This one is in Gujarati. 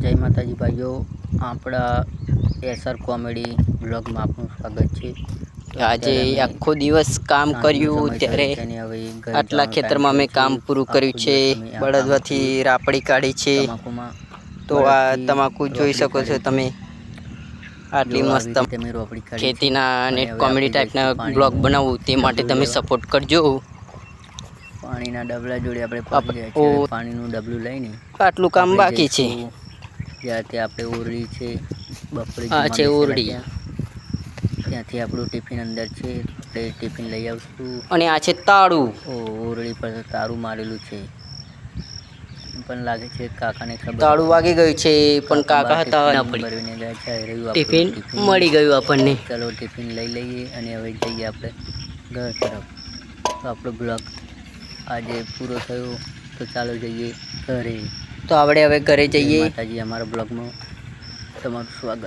જય માતાજી ભાઈઓ, આપણા એસઆર કોમેડી બ્લોગમાં આપનું સ્વાગત છે। આજે આખો દિવસ કામ કર્યું ત્યારે આટલા ખેતરમાં મેં કામ પૂરું કર્યું છે। બળદવાથી રાપડી કાઢી છે તો આ તમાકુ જોઈ શકો છો તમે। આટલી મસ્ત ખેતીના અને કોમેડી ટાઈપના બ્લોગ બનાવું તે માટે તમે સપોર્ટ કરજો। પાણીના ડબલા જોડે આપણે પહોંચી ગયા છે। પાણીનું ડબલું લઈને આટલું કામ બાકી છે। જ્યાં ત્યાં આપણે ઓરડી છે, બપોરે આ જમવા છે બેસેલા ઓરડી ત્યાંથી આપણું ટિફિન અંદર છે, આપણે ટિફિન લઈ આવશું। અને આ છે તાળું। ઓરડી પર તારું મારેલું છે, પણ લાગે છે કાકાને ખબર તાળું વાગી ગયું છે, પણ કાકા હતા ના પડી ભરીને ગયા છે। ટિફિન મળી ગયું આપણને। ચલો ટિફિન લઈ લઈએ અને હવે જઈએ આપણે ઘર તરફ। તો આપણો બ્લોગ આજે પૂરો થયો, તો ચાલો જઈએ ઘરે। તો આપણે હવે ઘરે જઈએ। માતાજી, અમારા બ્લોગમાં તમારું સ્વાગત।